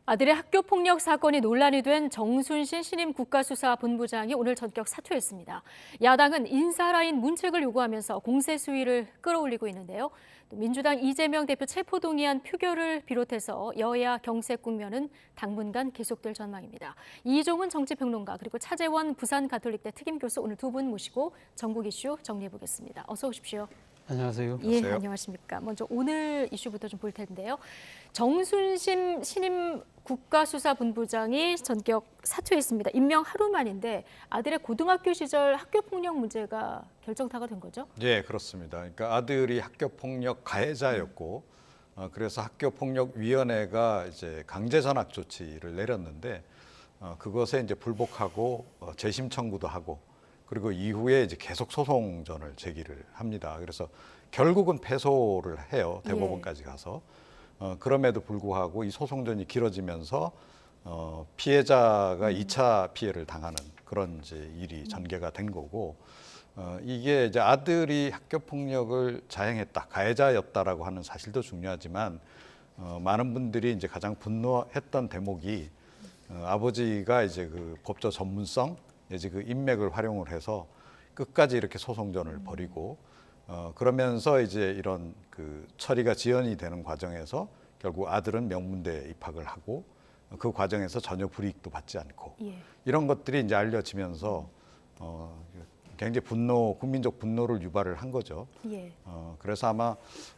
아들의 학교폭력 사건이 논란이 된 정순신 신임 국가수사본부장이 오늘 전격 사퇴했습니다. 야당은 인사라인 문책을 요구하면서 공세 수위를 끌어올리고 있는데요. 또 민주당 이재명 대표 체포동의안 표결을 비롯해서 여야 경색 국면은 당분간 계속될 전망입니다. 이종훈 정치평론가 그리고 차재원 부산가톨릭대 특임교수 오늘 두 분 모시고 전국 이슈 정리해보겠습니다. 어서 오십시오. 안녕하세요. 예, 안녕하십니까. 먼저 오늘 이슈부터 좀 볼 텐데요. 정순신 신임 국가수사본부장이 전격 사퇴했습니다. 임명 하루 만인데 아들의 고등학교 시절 학교폭력 문제가 결정타가 된 거죠? 예, 그렇습니다. 그러니까 아들이 학교폭력 가해자였고 그래서 학교폭력위원회가 이제 강제 전학 조치를 내렸는데 그것에 이제 불복하고 재심 청구도 하고 그리고 이후에 이제 계속 소송전을 제기를 합니다. 그래서 결국은 패소를 해요. 대법원까지 가서. 그럼에도 불구하고 이 소송전이 길어지면서 피해자가 2차 피해를 당하는 그런 이제 일이 전개가 된 거고 이게 이제 아들이 학교 폭력을 자행했다, 가해자였다라고 하는 사실도 중요하지만 많은 분들이 이제 가장 분노했던 대목이 아버지가 이제 그 법조 전문성 이제 그 인맥을 활용을 해서 끝까지 이렇게 소송전을 벌이고 그러면서 이제 이런 그 처리가 지연이 되는 과정에서 결국 아들은 명문대에 입학을 하고 그 과정에서 전혀 불이익도 받지 않고 이런 것들이 이제 알려지면서 굉장히 국민적 분노를 유발을 한 거죠. 그래서 아마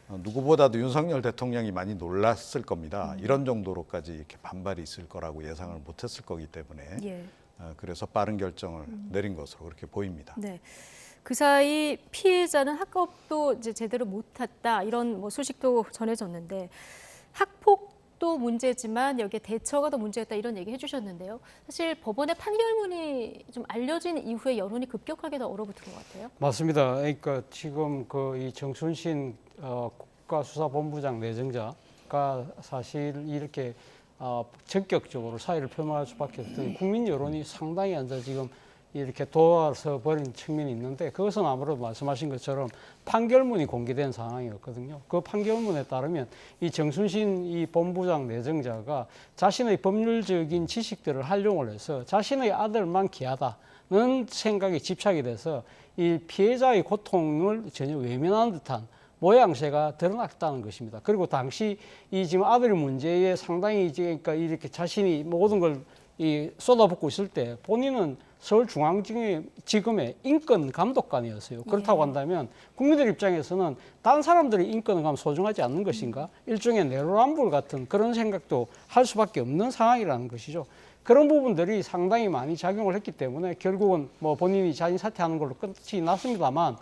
누구보다도 윤석열 대통령이 많이 놀랐을 겁니다. 이런 정도로까지 이렇게 반발이 있을 거라고 예상을 못했을 거기 때문에 그래서 빠른 결정을 내린 것으로 그렇게 보입니다. 네. 그 사이 피해자는 학업도 이제 제대로 못했다 이런 뭐 소식도 전해졌는데 학폭도 문제지만 여기에 대처가 더 문제였다 이런 얘기 해주셨는데요. 사실 법원의 판결문이 좀 알려진 이후에 여론이 급격하게 더 얼어붙은 것 같아요. 맞습니다. 그러니까 지금 그 이 정순신 국가수사본부장 내정자가 사실 이렇게 전격적으로 사의를 표명할 수밖에 없던 국민 여론이 상당히 앉아 지금 이렇게 도와서 버린 측면이 있는데 그것은 아무래도 말씀하신 것처럼 판결문이 공개된 상황이었거든요. 그 판결문에 따르면 이 정순신 이 본부장 내정자가 자신의 법률적인 지식들을 활용을 해서 자신의 아들만 기하다는 생각에 집착이 돼서 이 피해자의 고통을 전혀 외면하는 듯한 모양새가 드러났다는 것입니다. 그리고 당시 이 지금 아들의 문제에 상당히 이제 그러니까 이렇게 자신이 모든 걸 쏟아붓고 있을 때 본인은 서울중앙지검의 인권감독관이었어요. 그렇다고 한다면 국민들 입장에서는 다른 사람들의 인권은 가면 소중하지 않는 것인가? 일종의 내로남불 같은 그런 생각도 할 수밖에 없는 상황이라는 것이죠. 그런 부분들이 상당히 많이 작용을 했기 때문에 결국은 뭐 본인이 자진 사퇴하는 걸로 끝이 났습니다만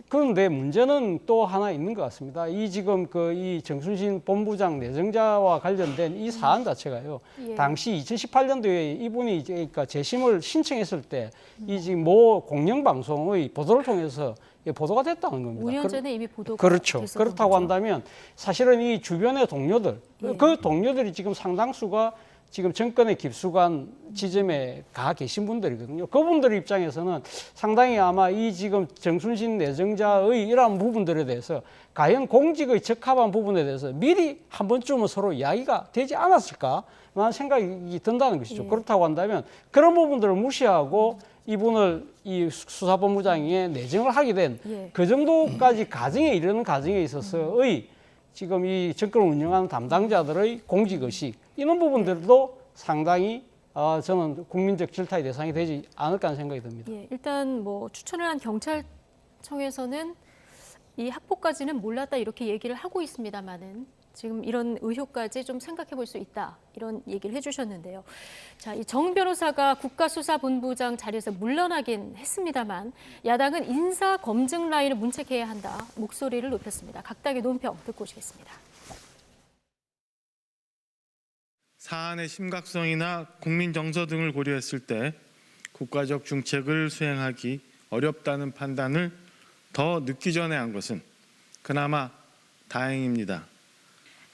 그런데 문제는 또 하나 있는 것 같습니다. 이 지금 이 정순신 본부장 내정자와 관련된 이 사안 자체가요. 당시 2018년도에 이분이 이제 그러니까 재심을 신청했을 때 이 지금 모 공영방송의 보도를 통해서 보도가 됐다는 겁니다. 5년 전에 이미 보도가 그렇죠. 됐었던 그렇다고 거죠. 한다면 사실은 이 주변의 동료들, 그 동료들이 지금 상당수가 지금 정권의 깊숙한 지점에 가 계신 분들이거든요. 그분들 입장에서는 상당히 아마 이 지금 정순신 내정자의 이러한 부분들에 대해서 과연 공직의 적합한 부분에 대해서 미리 한 번쯤은 서로 이야기가 되지 않았을까라는 생각이 든다는 것이죠. 그렇다고 한다면 그런 부분들을 무시하고 이분을 이 수사본부장에 내정을 하게 된 그 정도까지 가정에 이르는 과정에 있어서의 지금 이 정권을 운영하는 담당자들의 공직의식 이런 부분들도 상당히 저는 국민적 질타의 대상이 되지 않을까 하는 생각이 듭니다. 일단 뭐 추천을 한 경찰청에서는 이 학폭까지는 몰랐다 이렇게 얘기를 하고 있습니다만은 지금 이런 의혹까지 좀 생각해 볼 수 있다 이런 얘기를 해주셨는데요. 자, 이 정 변호사가 국가수사본부장 자리에서 물러나긴 했습니다만 야당은 인사 검증 라인을 문책해야 한다 목소리를 높였습니다. 각당의 논평 듣고 오시겠습니다. 사안의 심각성이나 국민 정서 등을 고려했을 때 국가적 중책을 수행하기 어렵다는 판단을 더 늦기 전에 한 것은 그나마 다행입니다.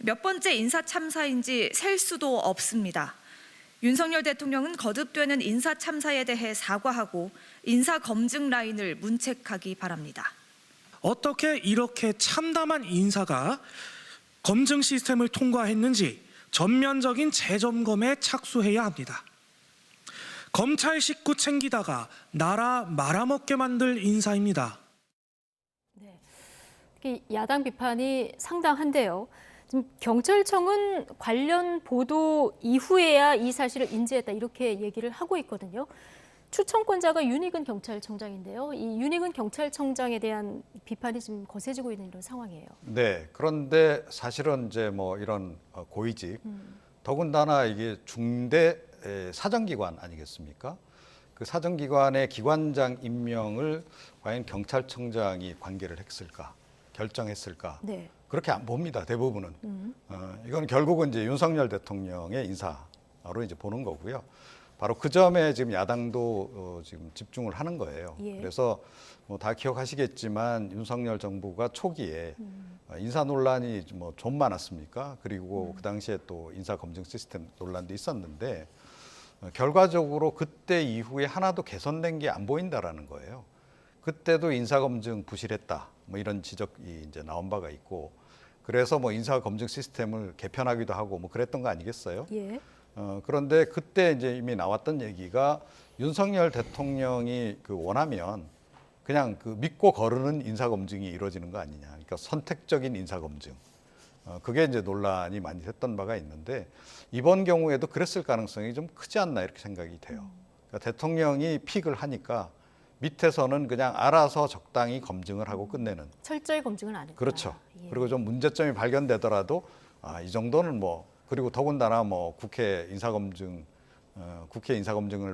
몇 번째 인사 참사인지 셀 수도 없습니다. 윤석열 대통령은 거듭되는 인사 참사에 대해 사과하고 인사 검증 라인을 문책하기 바랍니다. 어떻게 이렇게 참담한 인사가 검증 시스템을 통과했는지 전면적인 재점검에 착수해야 합니다. 검찰 식구 챙기다가 나라 말아먹게 만들 인사입니다. 특히 야당 비판이 상당한데요. 지금 경찰청은 관련 보도 이후에야 이 사실을 인지했다 이렇게 얘기를 하고 있거든요. 추천권자가 윤희근 경찰청장인데요. 이 윤희근 경찰청장에 대한 비판이 지금 거세지고 있는 이런 상황이에요. 네. 그런데 사실은 이제 뭐 이런 고위직, 더군다나 이게 중대 사정기관 아니겠습니까? 그 사정기관의 기관장 임명을 과연 경찰청장이 관계를 했을까, 결정했을까? 네. 그렇게 안 봅니다. 대부분은. 이건 결국은 이제 윤석열 대통령의 인사로 이제 보는 거고요. 바로 그 점에 지금 야당도 지금 집중을 하는 거예요. 예. 그래서 뭐 다 기억하시겠지만 윤석열 정부가 초기에 인사 논란이 뭐 좀 많았습니까? 그리고 그 당시에 또 인사 검증 시스템 논란도 있었는데 결과적으로 그때 이후에 하나도 개선된 게 안 보인다라는 거예요. 그때도 인사 검증 부실했다. 뭐 이런 지적이 이제 나온 바가 있고 그래서 뭐 인사 검증 시스템을 개편하기도 하고 뭐 그랬던 거 아니겠어요? 예. 그런데 그때 이제 이미 나왔던 얘기가 윤석열 대통령이 그 원하면 그냥 그 믿고 거르는 인사 검증이 이루어지는 거 아니냐. 그러니까 선택적인 인사 검증. 그게 이제 논란이 많이 됐던 바가 있는데 이번 경우에도 그랬을 가능성이 좀 크지 않나 이렇게 생각이 돼요. 그러니까 대통령이 픽을 하니까 밑에서는 그냥 알아서 적당히 검증을 하고 끝내는. 철저히 검증은 안 했다. 그렇죠. 예. 그리고 좀 문제점이 발견되더라도 이 정도는 뭐 그리고 더군다나 뭐 국회 인사검증을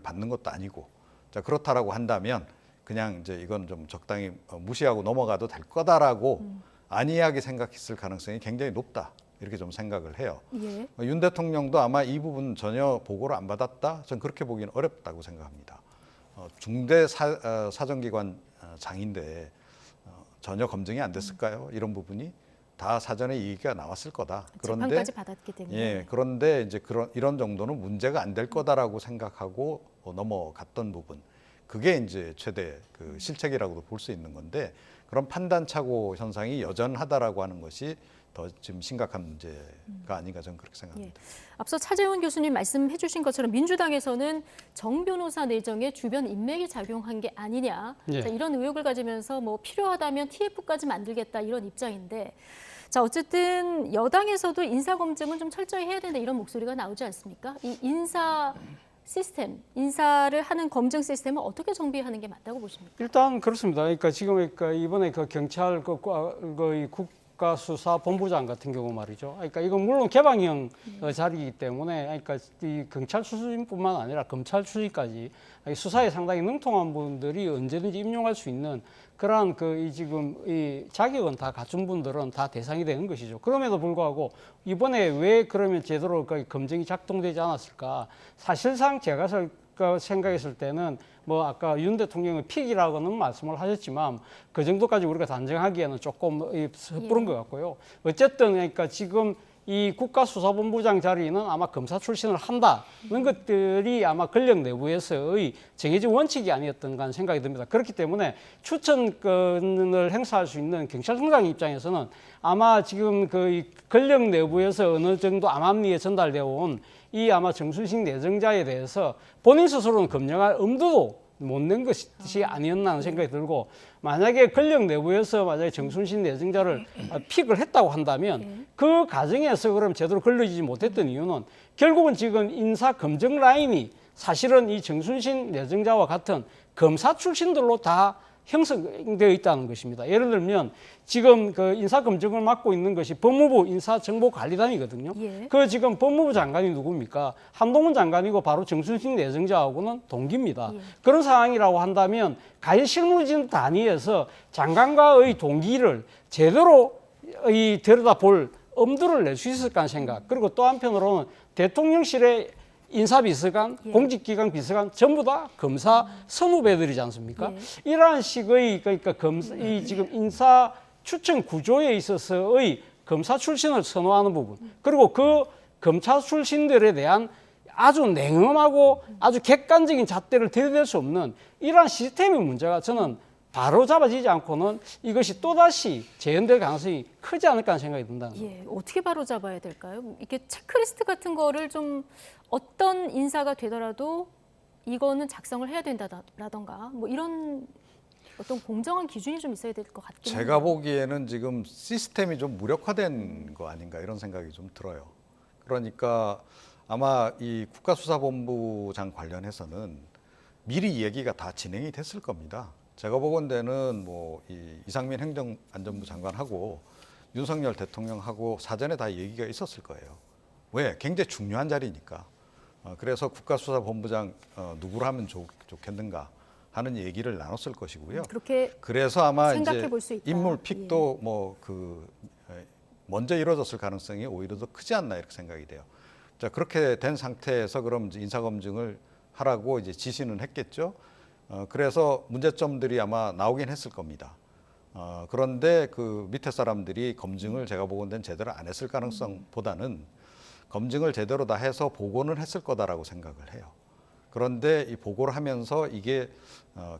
받는 것도 아니고 자 그렇다라고 한다면 그냥 이제 이건 좀 적당히 무시하고 넘어가도 될 거다라고 안이하게 생각했을 가능성이 굉장히 높다 이렇게 좀 생각을 해요. 예. 윤 대통령도 아마 이 부분 전혀 보고를 안 받았다. 전 그렇게 보기는 어렵다고 생각합니다. 중대 사정기관 장인데 전혀 검증이 안 됐을까요? 이런 부분이 다 사전에 얘기가 나왔을 거다. 그런데 재판까지 받았기 때문에. 예, 그런데 이제 이런 정도는 문제가 안 될 거다라고 생각하고 넘어갔던 부분. 그게 이제 최대 그 실책이라고도 볼 수 있는 건데 그런 판단착오 현상이 여전하다라고 하는 것이 더 지금 심각한 문제가 아닌가 저는 그렇게 생각합니다. 예. 앞서 차재훈 교수님 말씀해 주신 것처럼 민주당에서는 정 변호사 내정에 주변 인맥이 작용한 게 아니냐. 예. 자, 이런 의혹을 가지면서 뭐 필요하다면 TF까지 만들겠다 이런 입장인데 자 어쨌든 여당에서도 인사검증은 좀 철저히 해야 된다 이런 목소리가 나오지 않습니까? 이 인사 시스템, 인사를 하는 검증 시스템을 어떻게 정비하는 게 맞다고 보십니까? 일단 그렇습니다. 그러니까 지금 그러니까 이번에 그 경찰 국가수사본부장 같은 경우 말이죠. 그러니까 이건 물론 개방형 자리이기 때문에 그러니까 이 경찰 출신뿐만 아니라 검찰 출신까지 수사에 상당히 능통한 분들이 언제든지 임용할 수 있는 그러한 지금 이 자격은 다 갖춘 분들은 다 대상이 되는 것이죠. 그럼에도 불구하고 이번에 왜 그러면 제대로 검증이 작동되지 않았을까? 사실상 제가 생각했을 때는 뭐 아까 윤 대통령의 픽이라고는 말씀을 하셨지만 그 정도까지 우리가 단정하기에는 조금 섣부른 것 같고요. 어쨌든 그러니까 지금 이 국가수사본부장 자리는 아마 검사 출신을 한다는 것들이 아마 권력 내부에서의 정해진 원칙이 아니었던가 하는 생각이 듭니다. 그렇기 때문에 추천권을 행사할 수 있는 경찰청장 입장에서는 아마 지금 그 권력 내부에서 어느 정도 암암리에 전달되어 온 이 아마 정순신 내정자에 대해서 본인 스스로는 검증할 엄두도 못 낸 것이 아니었나 하는 생각이 들고 만약에 권력 내부에서 만약에 정순신 내정자를 픽을 했다고 한다면 그 과정에서 그럼 제대로 걸러지지 못했던 이유는 결국은 지금 인사 검증 라인이 사실은 이 정순신 내정자와 같은 검사 출신들로 다 형성되어 있다는 것입니다. 예를 들면 지금 그 인사검증을 맡고 있는 것이 법무부 인사정보관리단이거든요. 예. 그 지금 법무부 장관이 누굽니까? 한동훈 장관이고 바로 정순신 내정자하고는 동기입니다. 예. 그런 상황이라고 한다면 가히 실무진 단위에서 장관과의 동기를 제대로 들여다볼 엄두를 낼 수 있을까 하는 생각. 그리고 또 한편으로는 대통령실의 인사비서관, 공직기강 비서관 전부 다 검사 선후배들이지 않습니까? 이러한 식의 그러니까 이 지금 인사 추천 구조에 있어서의 검사 출신을 선호하는 부분, 그리고 그 검사 출신들에 대한 아주 냉엄하고 아주 객관적인 잣대를 들이댈 수 없는 이러한 시스템의 문제가 저는 바로 잡아지지 않고는 이것이 또다시 재현될 가능성이 크지 않을까 하는 생각이 든다는 거예요. 예, 어떻게 바로 잡아야 될까요? 이게 체크리스트 같은 거를 좀 어떤 인사가 되더라도 이거는 작성을 해야 된다라던가 뭐 이런 어떤 공정한 기준이 좀 있어야 될 것 같긴 해요. 제가 보기에는 지금 시스템이 좀 무력화된 거 아닌가 이런 생각이 좀 들어요. 그러니까 아마 이 국가수사본부장 관련해서는 미리 얘기가 다 진행이 됐을 겁니다. 제가 보건대는 뭐 이 이상민 행정안전부 장관하고 윤석열 대통령하고 사전에 다 얘기가 있었을 거예요. 왜? 굉장히 중요한 자리니까. 그래서 국가수사본부장 누구를 하면 좋겠는가 하는 얘기를 나눴을 것이고요. 그렇게 그래서 아마 생각해 이제 볼 수 있다. 인물 픽도 뭐 그 먼저 이루어졌을 가능성이 오히려 더 크지 않나 이렇게 생각이 돼요. 자, 그렇게 된 상태에서 그럼 이제 인사검증을 하라고 이제 지시는 했겠죠. 그래서 문제점들이 아마 나오긴 했을 겁니다. 그런데 그 밑에 사람들이 검증을 제가 보건대는 제대로 안 했을 가능성보다는 검증을 제대로 다 해서 보고는 했을 거다라고 생각을 해요. 그런데 이 보고를 하면서 이게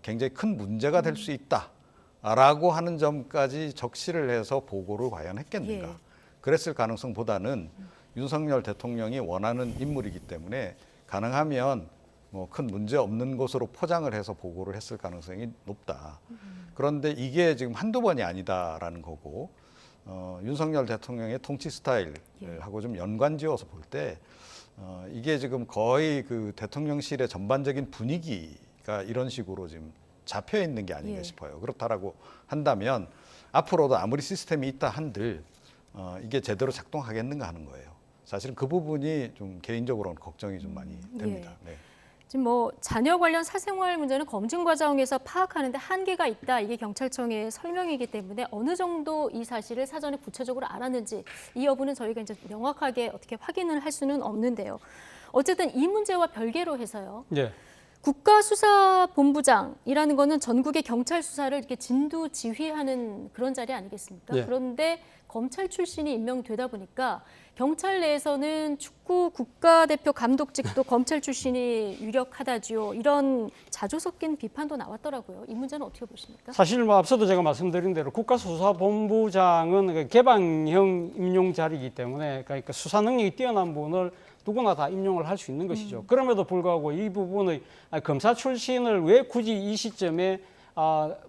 굉장히 큰 문제가 될 수 있다라고 하는 점까지 적시를 해서 보고를 과연 했겠는가. 예. 그랬을 가능성보다는 윤석열 대통령이 원하는 인물이기 때문에 가능하면 뭐 큰 문제 없는 것으로 포장을 해서 보고를 했을 가능성이 높다. 그런데 이게 지금 한두 번이 아니다라는 거고 윤석열 대통령의 통치 스타일하고 좀 연관지어서 볼 때 이게 지금 거의 그 대통령실의 전반적인 분위기가 이런 식으로 지금 잡혀 있는 게 아닌가 예. 싶어요. 그렇다라고 한다면 앞으로도 아무리 시스템이 있다 한들 이게 제대로 작동하겠는가 하는 거예요. 사실은 그 부분이 좀 개인적으로는 걱정이 좀 많이 됩니다. 예. 네. 지금 뭐 자녀 관련 사생활 문제는 검증 과정에서 파악하는데 한계가 있다. 이게 경찰청의 설명이기 때문에 어느 정도 이 사실을 사전에 구체적으로 알았는지 이 여부는 저희가 이제 명확하게 어떻게 확인을 할 수는 없는데요. 어쨌든 이 문제와 별개로 해서요. 네. 국가수사본부장이라는 거는 전국의 경찰 수사를 이렇게 진두지휘하는 그런 자리 아니겠습니까? 네. 그런데 검찰 출신이 임명되다 보니까 경찰 내에서는 축구 국가대표 감독직도 검찰 출신이 유력하다지요. 이런 자주 섞인 비판도 나왔더라고요. 이 문제는 어떻게 보십니까? 사실 뭐 앞서도 제가 말씀드린 대로 국가수사본부장은 그 개방형 임용 자리이기 때문에 그러니까 수사 능력이 뛰어난 분을 누구나 다 임용을 할 수 있는 것이죠. 그럼에도 불구하고 이 부분의 검사 출신을 왜 굳이 이 시점에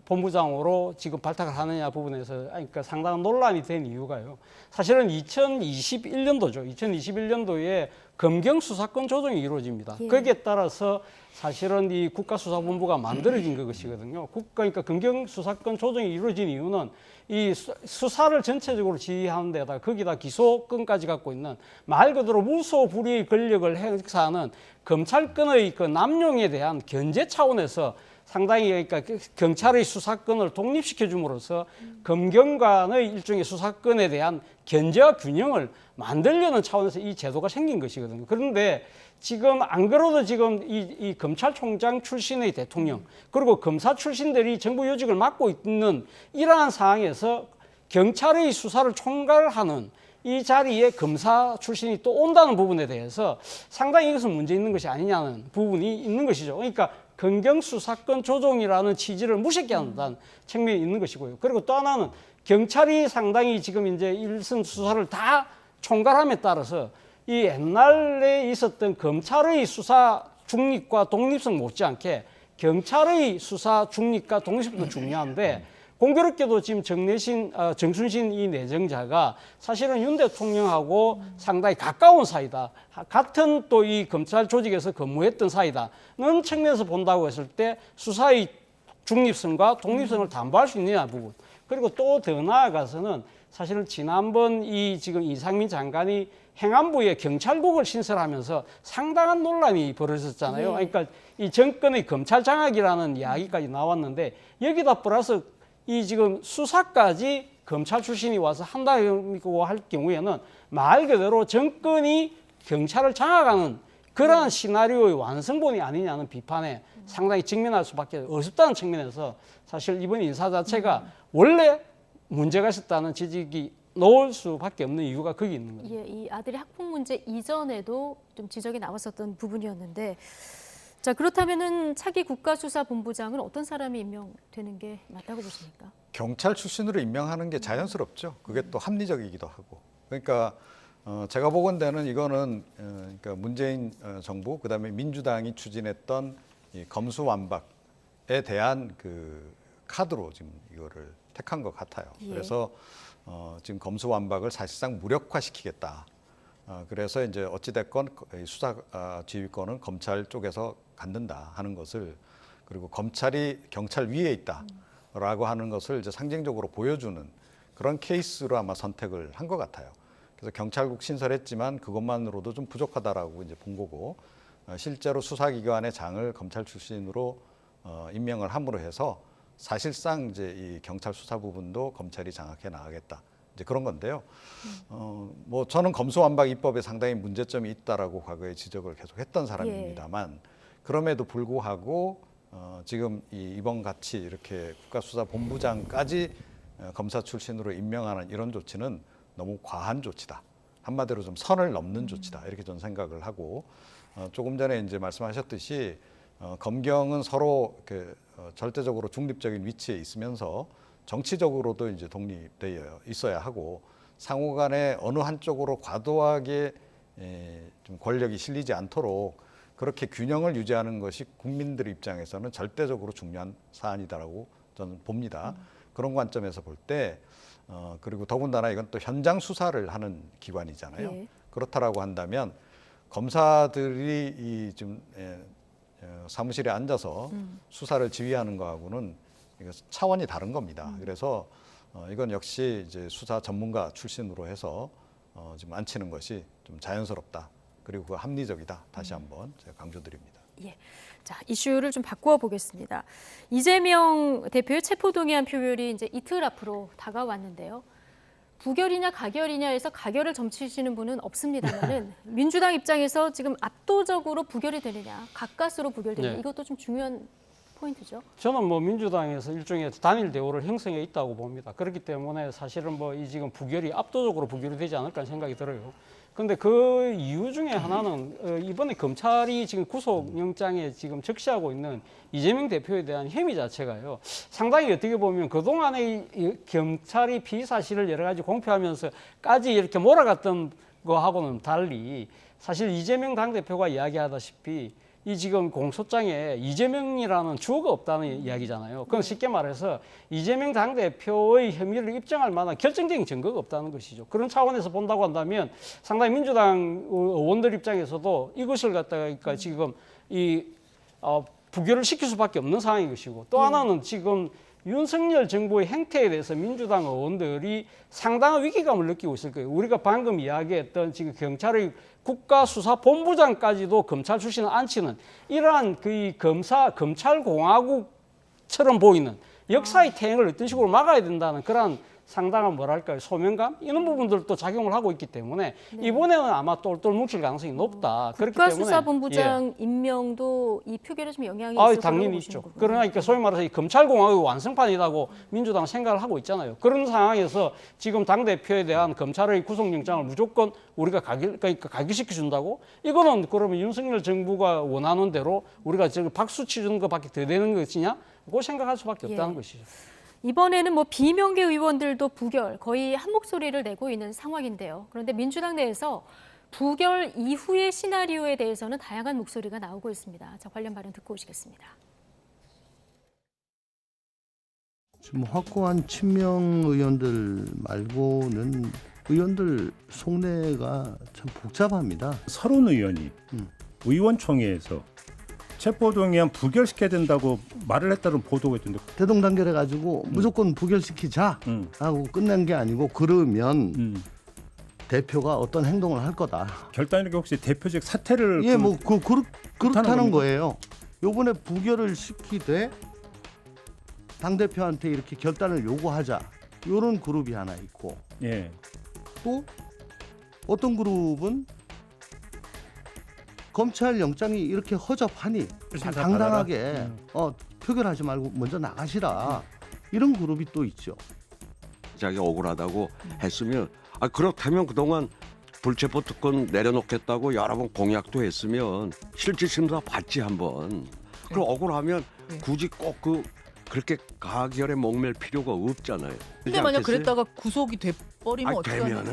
본부장으로 지금 발탁을 하느냐 부분에서 그러니까 상당한 논란이 된 이유가요. 사실은 2021년도죠. 2021년도에 검경 수사권 조정이 이루어집니다. 예. 거기에 따라서 사실은 이 국가수사본부가 만들어진 것이거든요. 그러니까 검경 수사권 조정이 이루어진 이유는 이 수사를 전체적으로 지휘하는 데다 거기다 기소권까지 갖고 있는 말 그대로 무소불위의 권력을 행사하는 검찰권의 그 남용에 대한 견제 차원에서 상당히 그러니까 경찰의 수사권을 독립시켜 줌으로써 검경관의 일종의 수사권에 대한 견제와 균형을 만들려는 차원에서 이 제도가 생긴 것이거든요. 그런데 지금 안 그래도 지금 이 검찰총장 출신의 대통령 그리고 검사 출신들이 정부 요직을 맡고 있는 이러한 상황에서 경찰의 수사를 총괄하는 이 자리에 검사 출신이 또 온다는 부분에 대해서 상당히 이것은 문제 있는 것이 아니냐는 부분이 있는 것이죠. 그러니까 검경수사권 조정이라는 취지를 무색해 한다는 측면이 있는 것이고요. 그리고 또 하나는 경찰이 상당히 지금 이제 일선 수사를 다 총괄함에 따라서 이 옛날에 있었던 검찰의 수사 중립과 독립성 못지않게 경찰의 수사 중립과 독립성도 중요한데 공교롭게도 지금 정순신 이 내정자가 사실은 윤 대통령하고 상당히 가까운 사이다. 같은 또 이 검찰 조직에서 근무했던 사이다는 측면에서 본다고 했을 때 수사의 중립성과 독립성을 담보할 수 있느냐 부분. 그리고 또 더 나아가서는 사실은 지난번 이 지금 이상민 장관이 행안부에 경찰국을 신설하면서 상당한 논란이 벌어졌잖아요. 그러니까 이 정권의 검찰 장악이라는 이야기까지 나왔는데 여기다 플러스 이 지금 수사까지 검찰 출신이 와서 한다고 할 경우에는 말 그대로 정권이 경찰을 장악하는 그러한 시나리오의 완성본이 아니냐는 비판에 상당히 직면할 수밖에 없다는 측면에서 사실 이번 인사 자체가 원래 문제가 있었다는 지적이 놓을 수밖에 없는 이유가 거기 있는 거죠. 예, 이 아들의 학폭 문제 이전에도 좀 지적이 나왔었던 부분이었는데 자, 그렇다면은 차기 국가수사본부장은 어떤 사람이 임명되는 게 맞다고 보십니까? 경찰 출신으로 임명하는 게 자연스럽죠. 그게 또 합리적이기도 하고. 그러니까 제가 보건대는 이거는 그러니까 문재인 정부 그다음에 민주당이 추진했던 이 검수완박에 대한 그 카드로 지금 이거를 택한 것 같아요. 예. 그래서 지금 검수완박을 사실상 무력화시키겠다. 그래서 이제 어찌됐건 수사 지휘권은 검찰 쪽에서 갖는다 하는 것을, 그리고 검찰이 경찰 위에 있다라고 하는 것을 이제 상징적으로 보여주는 그런 케이스로 아마 선택을 한 것 같아요. 그래서 경찰국 신설했지만 그것만으로도 좀 부족하다라고 이제 본 거고, 실제로 수사기관의 장을 검찰 출신으로 임명을 함으로 해서 사실상 이제 이 경찰 수사 부분도 검찰이 장악해 나가겠다. 이제 그런 건데요. 뭐 저는 검수완박 입법에 상당히 문제점이 있다라고 과거에 지적을 계속했던 사람입니다만, 그럼에도 불구하고 지금 이번 같이 이렇게 국가수사본부장까지 검사 출신으로 임명하는 이런 조치는 너무 과한 조치다. 한마디로 좀 선을 넘는 조치다. 이렇게 저는 생각을 하고, 조금 전에 이제 말씀하셨듯이 검경은 서로 이렇게 절대적으로 중립적인 위치에 있으면서 정치적으로도 이제 독립되어 있어야 하고, 상호간에 어느 한쪽으로 과도하게 좀 권력이 실리지 않도록 그렇게 균형을 유지하는 것이 국민들 입장에서는 절대적으로 중요한 사안이다라고 저는 봅니다. 그런 관점에서 볼 때, 그리고 더군다나 이건 또 현장 수사를 하는 기관이잖아요. 예. 그렇다라고 한다면 검사들이 이 지금 사무실에 앉아서 수사를 지휘하는 거하고는 이거 차원이 다른 겁니다. 그래서 이건 역시 이제 수사 전문가 출신으로 해서 지금 앉히는 것이 좀 자연스럽다. 그리고 합리적이다. 다시 한번 제가 강조드립니다. 예. 자, 이슈를 좀 바꾸어 보겠습니다. 이재명 대표의 체포동의안 표결이 이제 이틀 앞으로 다가왔는데요. 부결이냐 가결이냐에서 가결을 점치시는 분은 없습니다만은 민주당 입장에서 지금 압도적으로 부결이 되느냐, 가까스로 부결되느냐, 네. 이것도 좀 중요한 포인트죠. 저는 뭐 민주당에서 일종의 단일 대우를 형성해 있다고 봅니다. 그렇기 때문에 사실은 뭐 이 지금 부결이 압도적으로 부결이 되지 않을까 생각이 들어요. 근데 그 이유 중에 하나는 이번에 검찰이 지금 구속영장에 지금 적시하고 있는 이재명 대표에 대한 혐의 자체가요, 상당히 어떻게 보면 그동안에 이 경찰이 피의 사실을 여러 가지 공표하면서까지 이렇게 몰아갔던 거하고는 달리, 사실 이재명 당대표가 이야기하다시피 이 지금 공소장에 이재명이라는 주어가 없다는 이야기잖아요. 그건 쉽게 말해서 이재명 당대표의 혐의를 입증할 만한 결정적인 증거가 없다는 것이죠. 그런 차원에서 본다고 한다면 상당히 민주당 의원들 입장에서도 이것을 갖다가 지금 부결을 시킬 수밖에 없는 상황인 것이고, 또 하나는 지금 윤석열 정부의 행태에 대해서 민주당 의원들이 상당한 위기감을 느끼고 있을 거예요. 우리가 방금 이야기했던 지금 경찰의 국가수사본부장까지도 검찰 출신을 앉히는 이러한 그 검찰공화국처럼 보이는 역사의 퇴행을 어떤 식으로 막아야 된다는 그런 상당한 뭐랄까요, 소명감 이런 부분들도 작용을 하고 있기 때문에 이번에는 아마 똘똘 뭉칠 가능성이 높다. 그렇기 때문에 국가수사본부장 임명도 이 표결에 좀 영향이 있을 거라고 당연히 보시는 있죠. 거군요. 그러니까 소위 말해서 이 검찰공화국의 완성판이라고 민주당은 생각을 하고 있잖아요. 그런 상황에서 지금 당대표에 대한 검찰의 구속영장을 무조건 우리가 가결시켜 준다고? 이거는 그러면 윤석열 정부가 원하는 대로 우리가 지금 박수 치는 것밖에 더 되는 것이냐? 그거 생각할 수밖에 없다는 것이죠. 이번에는 뭐 비명계 의원들도 부결, 거의 한 목소리를 내고 있는 상황인데요. 그런데 민주당 내에서 부결 이후의 시나리오에 대해서는 다양한 목소리가 나오고 있습니다. 자, 관련 발언 듣고 오시겠습니다. 지금 확고한 친명 의원들 말고는 의원들 속내가 참 복잡합니다. 서른 의원이 의원총회에서 체포동의안 부결시켜야 된다고 말을 했다는 보도가 있던데. 대동단결해가지고 무조건 부결시키자 하고 끝낸 게 아니고, 그러면 대표가 어떤 행동을 할 거다. 결단이 혹시 대표직 사퇴를 예, 뭐 그렇다는 겁니까? 거예요. 요번에 부결을 시키되 당대표한테 이렇게 결단을 요구하자, 요런 그룹이 하나 있고, 예. 또 어떤 그룹은 검찰 영장이 이렇게 허접하니 심사 당당하게 표결하지 말고 먼저 나가시라, 이런 그룹이 또 있죠. 자기가 억울하다고 했으면, 그렇다면 그동안 불체포 특권 내려놓겠다고 여러 번 공약도 했으면 실질 심사 받지 한번. 그럼 억울하면 굳이 꼭 그렇게 가결에 목맬 필요가 없잖아요. 근데 만약 그랬다가 구속이 돼버리면 어떡하냐?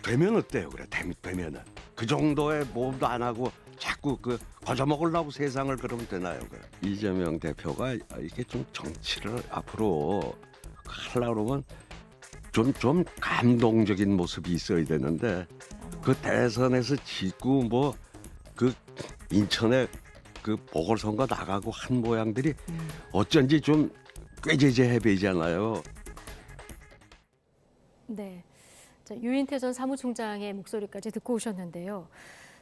되면 어때요? 그래 되면은 그 정도의 모험도 안 하고 자꾸 거저먹으려고 세상을 그러면 되나요? 그래. 이재명 대표가 이게 좀 정치를 앞으로 하려고 그러면 좀 감동적인 모습이 있어야 되는데 그 대선에서 지고 그 인천에 그 보궐선거 나가고 한 모양들이 어쩐지 좀 꾀죄죄해 보이잖아요. 네. 자, 유인태 전 사무총장의 목소리까지 듣고 오셨는데요.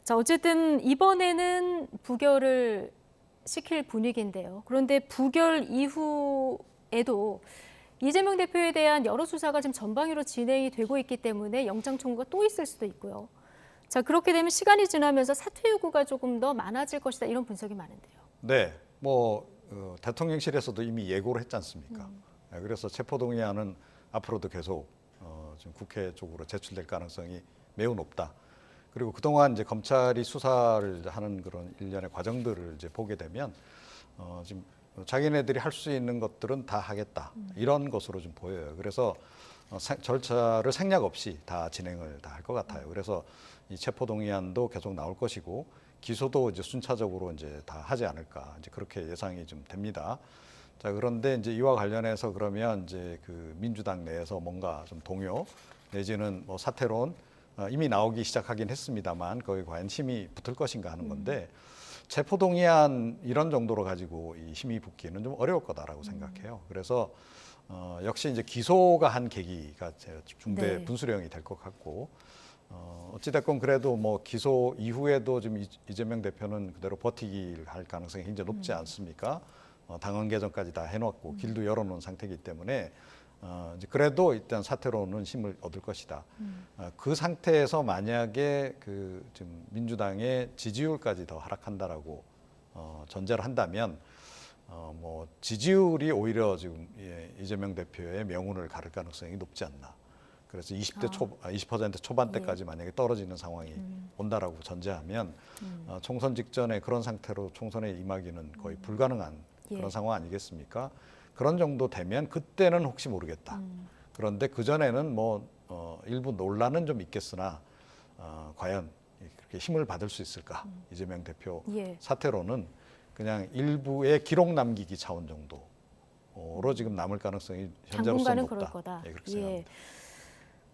자, 어쨌든 이번에는 부결을 시킬 분위기인데요. 그런데 부결 이후에도 이재명 대표에 대한 여러 수사가 지금 전방위로 진행이 되고 있기 때문에 영장 청구가 또 있을 수도 있고요. 자, 그렇게 되면 시간이 지나면서 사퇴 요구가 조금 더 많아질 것이다, 이런 분석이 많은데요. 네, 대통령실에서도 이미 예고를 했지 않습니까? 네, 그래서 체포동의안은 앞으로도 계속 지금 국회 쪽으로 제출될 가능성이 매우 높다. 그리고 그동안 이제 검찰이 수사를 하는 그런 일련의 과정들을 이제 보게 되면 지금 자기네들이 할 수 있는 것들은 다 하겠다, 이런 것으로 좀 보여요. 그래서 절차를 생략 없이 다 진행을 다 할 것 같아요. 그래서 이 체포동의안도 계속 나올 것이고 기소도 이제 순차적으로 이제 다 하지 않을까, 이제 그렇게 예상이 좀 됩니다. 자, 그런데 이제 이와 관련해서 그러면 이제 그 민주당 내에서 뭔가 좀 동요 내지는 사퇴론 이미 나오기 시작하긴 했습니다만 거기 과연 힘이 붙을 것인가 하는 건데 체포동의안 이런 정도로 가지고 이 힘이 붙기는 좀 어려울 거다라고 생각해요. 그래서 역시 이제 기소가 한 계기가 중대 분수령이 될 것 같고 어찌됐건 그래도 기소 이후에도 지금 이재명 대표는 그대로 버티기를 할 가능성이 굉장히 높지 않습니까? 당헌 개정까지 다 해놓고 길도 열어놓은 상태이기 때문에 이제 그래도 일단 사퇴로는 힘을 얻을 것이다. 그 상태에서 만약에 지금 민주당의 지지율까지 더 하락한다라고 전제를 한다면 지지율이 오히려 지금 이재명 대표의 명운을 가를 가능성이 높지 않나. 그래서 20% 초반대까지 만약에 떨어지는 상황이 온다라고 전제하면 총선 직전에 그런 상태로 총선에 임하기는 거의 불가능한 그런 상황 아니겠습니까? 그런 정도 되면 그때는 혹시 모르겠다. 그런데 그 전에는 일부 논란은 좀 있겠으나 과연 그렇게 힘을 받을 수 있을까? 이재명 대표 사퇴로는 그냥 일부의 기록 남기기 차원 정도로 지금 남을 가능성이 현재로서는 높다. 그럴 거다. 그렇게 생각합니다.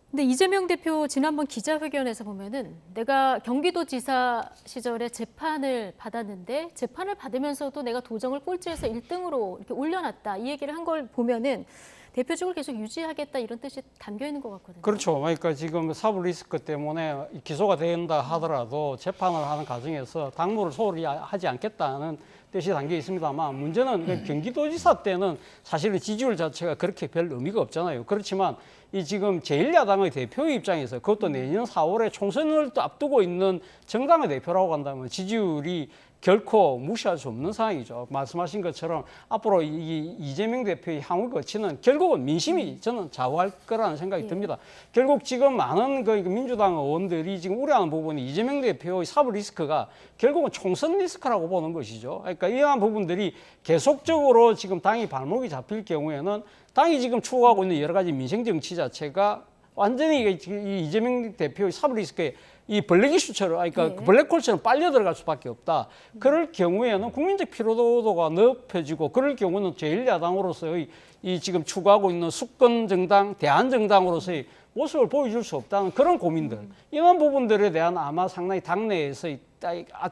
근데 이재명 대표 지난번 기자회견에서 보면은 내가 경기도지사 시절에 재판을 받았는데 재판을 받으면서도 내가 도정을 꼴찌해서 1등으로 이렇게 올려놨다, 이 얘기를 한 걸 보면은 대표직을 계속 유지하겠다, 이런 뜻이 담겨 있는 것 같거든요. 그렇죠. 그러니까 지금 사법 리스크 때문에 기소가 된다 하더라도 재판을 하는 과정에서 당무를 소홀히 하지 않겠다는 뜻이 담겨 있습니다만 문제는 경기도지사 때는 사실은 지지율 자체가 그렇게 별 의미가 없잖아요. 그렇지만 이 지금 제1야당의 대표의 입장에서 그것도 내년 4월에 총선을 또 앞두고 있는 정당의 대표라고 한다면 지지율이 결코 무시할 수 없는 상황이죠. 말씀하신 것처럼 앞으로 이재명 대표의 향후 거치는 결국은 민심이 저는 좌우할 거라는 생각이 듭니다. 결국 지금 많은 민주당 의원들이 지금 우려하는 부분이 이재명 대표의 사법 리스크가 결국은 총선 리스크라고 보는 것이죠. 그러니까 이러한 부분들이 계속적으로 지금 당이 발목이 잡힐 경우에는 당이 지금 추구하고 있는 여러 가지 민생 정치 자체가 완전히 이 이재명 대표의 사법 리스크에 이 블랙 이슈처럼, 그러니까 블랙홀처럼 빨려 들어갈 수밖에 없다. 그럴 경우에는 국민적 피로도가 높아지고, 그럴 경우는 제1야당으로서의 이 지금 추구하고 있는 수권 정당, 대안 정당으로서의 모습을 보여줄 수 없다는 그런 고민들, 이런 부분들에 대한 아마 상당히 당내에서의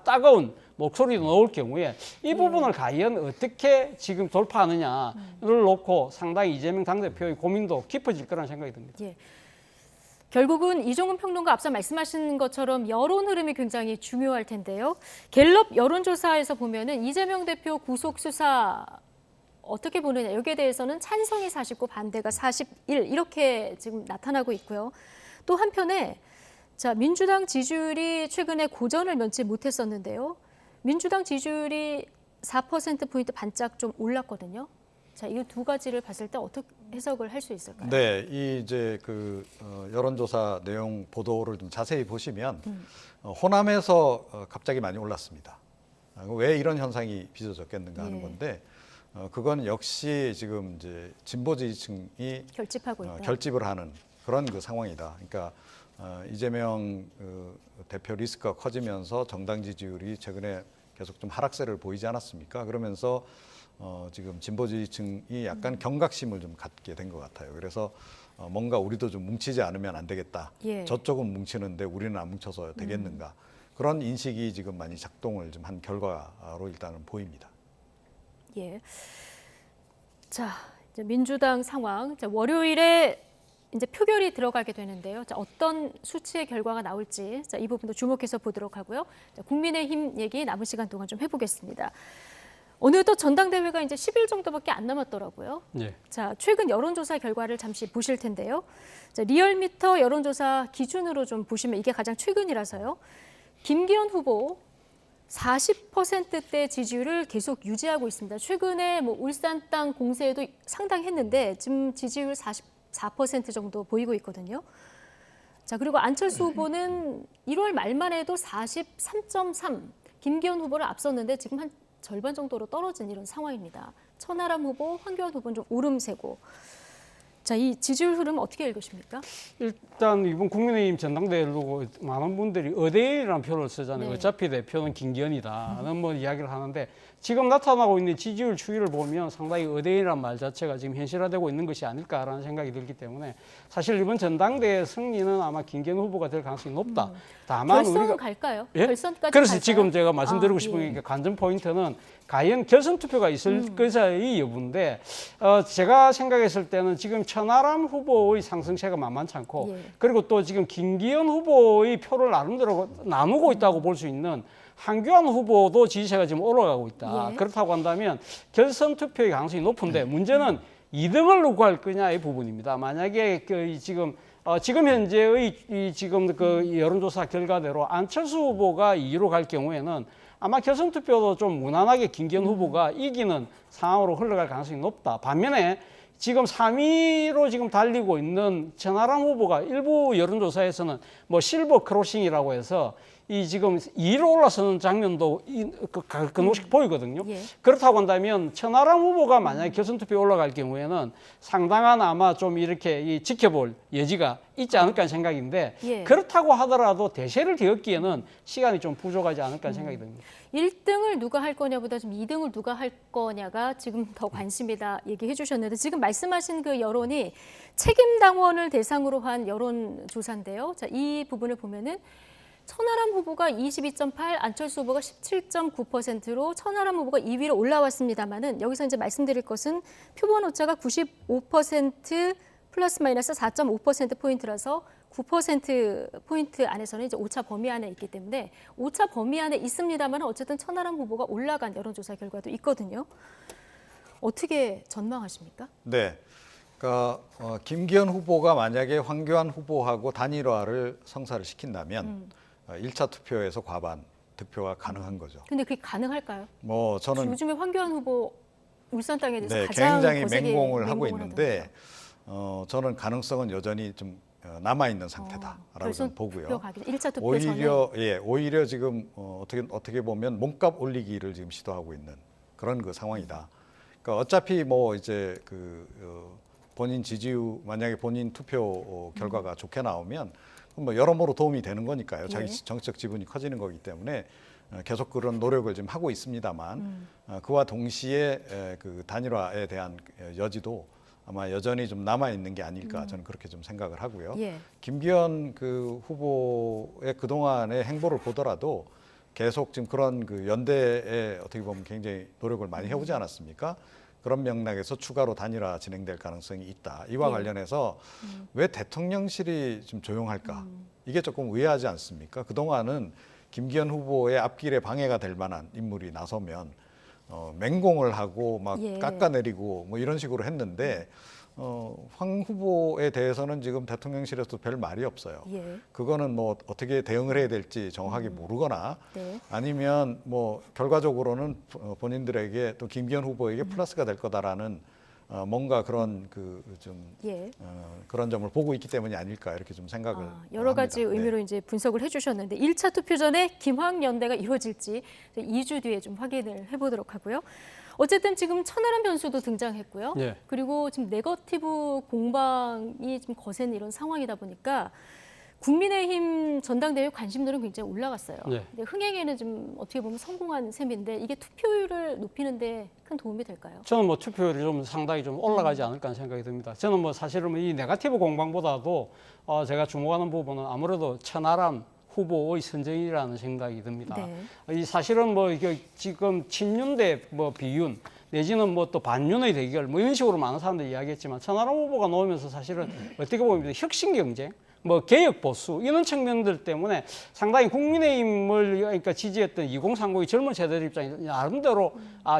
따가운 목소리도 나올 경우에 이 부분을 과연 어떻게 지금 돌파하느냐를 놓고 상당히 이재명 당대표의 고민도 깊어질 거라는 생각이 듭니다. 결국은 이종훈 평론가 앞서 말씀하신 것처럼 여론 흐름이 굉장히 중요할 텐데요. 갤럽 여론조사에서 보면은 이재명 대표 구속 수사 어떻게 보느냐, 여기에 대해서는 찬성이 49, 반대가 41 이렇게 지금 나타나고 있고요. 또 한편에 민주당 지지율이 최근에 고전을 면치 못했었는데요. 민주당 지지율이 4%포인트 반짝 좀 올랐거든요. 자, 이 두 가지를 봤을 때 어떻게 해석을 할 수 있을까요? 네, 이 이제 그 여론조사 내용 보도를 좀 자세히 보시면 호남에서 갑자기 많이 올랐습니다. 왜 이런 현상이 빚어졌겠는가 하는 예. 건데 그건 역시 지금 이제 진보 지지층이 결집하고 있다. 결집을 하는 그런 그 상황이다. 그러니까 이재명 대표 리스크가 커지면서 정당 지지율이 최근에 계속 좀 하락세를 보이지 않았습니까? 그러면서 지금 진보 지지층이 약간 경각심을 좀 갖게 된 것 같아요. 그래서 뭔가 우리도 좀 뭉치지 않으면 안 되겠다. 예. 저쪽은 뭉치는데 우리는 안 뭉쳐서 되겠는가. 그런 인식이 지금 많이 작동을 좀 한 결과로 일단은 보입니다. 예. 자, 이제 민주당 상황. 자, 월요일에 이제 표결이 들어가게 되는데요. 자, 어떤 수치의 결과가 나올지 자, 이 부분도 주목해서 보도록 하고요. 자, 국민의힘 얘기 남은 시간 동안 좀 해보겠습니다. 어느덧 전당대회가 이제 10일 정도밖에 안 남았더라고요. 예. 자, 최근 여론조사 결과를 잠시 보실 텐데요. 자, 리얼미터 여론조사 기준으로 좀 보시면 이게 가장 최근이라서요. 김기현 후보 40%대 지지율을 계속 유지하고 있습니다. 최근에 뭐 울산 땅 공세에도 상당했는데 지금 지지율 44% 정도 보이고 있거든요. 자, 그리고 안철수 후보는 1월 말만 해도 43.3, 김기현 후보를 앞섰는데 지금 한 절반 정도로 떨어진 이런 상황입니다. 천하람 후보, 황교안 후보는 좀 오름세고. 자, 이 지지율 흐름 어떻게 읽으십니까? 일단 이번 국민의힘 전당대회를 두고 많은 분들이 의대일이라는 표를 쓰잖아요. 네. 어차피 대표는 김기현이다는 뭐 이야기를 하는데 지금 나타나고 있는 지지율 추이를 보면 상당히 의대일이라는 말 자체가 지금 현실화되고 있는 것이 아닐까라는 생각이 들기 때문에 사실 이번 전당대회 승리는 아마 김기현 후보가 될 가능성이 높다. 다만 결선 우리가 갈까요? 예? 결선까지 그래서 갈까요? 지금 제가 말씀드리고 싶은 예. 게 관전 포인트는 과연 결선 투표가 있을 것의 여부인데 제가 생각했을 때는 지금 천하람 후보의 상승세가 만만치 않고 예. 그리고 또 지금 김기현 후보의 표를 나름대로 나누고 있다고 볼 수 있는 황교안 후보도 지지세가 지금 올라가고 있다. 예. 그렇다고 한다면 결선 투표의 가능성이 높은데 문제는 2등을 누구 할 거냐의 부분입니다. 만약에 지금 현재의 지금 그 여론조사 결과대로 안철수 후보가 2위로 갈 경우에는 아마 결선 투표도 좀 무난하게 김기현 후보가 이기는 상황으로 흘러갈 가능성이 높다. 반면에 지금 3위로 지금 달리고 있는 천하람 후보가 일부 여론조사에서는 뭐 실버 크로싱이라고 해서 이 지금 2위로 올라서는 장면도 가끔씩 보이거든요. 예. 그렇다고 한다면 천하람 후보가 만약에 결선 투표에 올라갈 경우에는 상당한 아마 좀 이렇게 지켜볼 여지가 있지 않을까 하는 생각인데 예. 그렇다고 하더라도 대세를 뒤엎기에는 시간이 좀 부족하지 않을까 하는 생각이 듭니다. 1등을 누가 할 거냐보다 좀 2등을 누가 할 거냐가 지금 더 관심이다 얘기해 주셨는데 지금 말씀하신 그 여론이 책임당원을 대상으로 한 여론조사인데요. 자, 이 부분을 보면은 천하람 후보가 22.8, 안철수 후보가 17.9%로 천하람 후보가 2위로 올라왔습니다만은 여기서 이제 말씀드릴 것은 표본 오차가 95% 플러스 마이너스 4.5% 포인트라서 9% 포인트 안에서는 이제 오차 범위 안에 있기 때문에 오차 범위 안에 있습니다만 어쨌든 천하람 후보가 올라간 여론조사 결과도 있거든요. 어떻게 전망하십니까? 네. 그러니까 김기현 후보가 만약에 황교안 후보하고 단일화를 성사를 시킨다면 1차 투표에서 과반 득표가 가능한 거죠. 근데 그게 가능할까요? 뭐 저는 요즘에 황교안 후보 울산 땅에 대해서 네, 가장 굉장히 거세게 맹공을 하고 맹공을 있는데 저는 가능성은 여전히 좀 남아 있는 상태다라고 결선 저는 보고요. 투표 가기 1차 투표 전에 오히려 지금 어떻게 보면 몸값 올리기를 지금 시도하고 있는 그런 그 상황이다. 그러니까 어차피 뭐 이제 본인 지지율 만약에 본인 투표 결과가 좋게 나오면 뭐 여러모로 도움이 되는 거니까요. 자기 정치적 지분이 커지는 거기 때문에 계속 그런 노력을 지금 하고 있습니다만 그와 동시에 그 단일화에 대한 여지도 아마 여전히 좀 남아 있는 게 아닐까 저는 그렇게 좀 생각을 하고요. 예. 김기현 그 후보의 그 동안의 행보를 보더라도 계속 지금 그런 그 연대에 어떻게 보면 굉장히 노력을 많이 해오지 않았습니까? 그런 맥락에서 추가로 단일화 진행될 가능성이 있다. 이와 관련해서 왜 대통령실이 좀 조용할까? 이게 조금 의아하지 않습니까? 그동안은 김기현 후보의 앞길에 방해가 될 만한 인물이 나서면 맹공을 하고 막 깎아내리고 뭐 이런 식으로 했는데 황 후보에 대해서는 지금 대통령실에서도 별 말이 없어요. 그거는 뭐 어떻게 대응을 해야 될지 정확하게 모르거나 아니면 뭐 결과적으로는 본인들에게 또 김기현 후보에게 플러스가 될 거다라는 뭔가 그런 예. 그런 점을 보고 있기 때문이 아닐까 이렇게 좀 생각을 여러 가지 합니다. 의미로 네. 이제 분석을 해주셨는데 1차 투표 전에 김황연대가 이루어질지 2주 뒤에 좀 확인을 해보도록 하고요. 어쨌든 지금 천하람 변수도 등장했고요. 예. 그리고 지금 네거티브 공방이 좀 거센 이런 상황이다 보니까 국민의힘 전당대회 관심도는 굉장히 올라갔어요. 네. 근데 흥행에는 좀 어떻게 보면 성공한 셈인데 이게 투표율을 높이는 데 큰 도움이 될까요? 저는 뭐 투표율이 좀 상당히 좀 올라가지 않을까 하는 생각이 듭니다. 저는 뭐 사실은 이 네거티브 공방보다도 제가 주목하는 부분은 아무래도 천하람 후보의 선정이라는 생각이 듭니다. 네. 이 사실은 뭐 이게 지금 친윤대 뭐 비윤 내지는 뭐 또 반윤의 대결 뭐 이런 식으로 많은 사람들이 이야기했지만 천하람 후보가 나오면서 사실은 어떻게 보면 혁신 경쟁 뭐 개혁 보수 이런 측면들 때문에 상당히 국민의힘을 그러니까 지지했던 2030의 젊은 세대들 입장에서 나름대로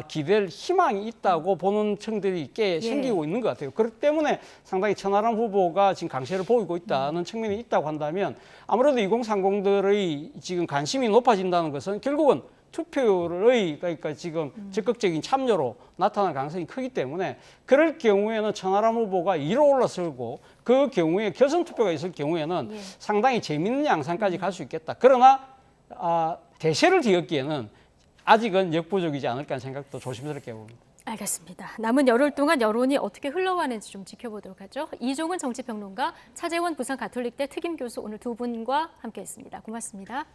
기댈 희망이 있다고 보는 층들이 꽤 생기고 있는 것 같아요. 그렇기 때문에 상당히 천하람 후보가 지금 강세를 보이고 있다는 측면이 있다고 한다면 아무래도 2030들의 지금 관심이 높아진다는 것은 결국은 투표율의 그러니까 지금 적극적인 참여로 나타날 가능성이 크기 때문에 그럴 경우에는 천하람 후보가 2로 올라서고 그 경우에 결선 투표가 있을 경우에는 상당히 재미있는 양상까지 갈 수 있겠다. 그러나 대세를 뒤엎기에는 아직은 역부족이지 않을까 하는 생각도 조심스럽게 해봅니다. 알겠습니다. 남은 열흘 동안 여론이 어떻게 흘러가는지 좀 지켜보도록 하죠. 이종은 정치평론가, 차재원 부산가톨릭대 특임교수 오늘 두 분과 함께했습니다. 고맙습니다.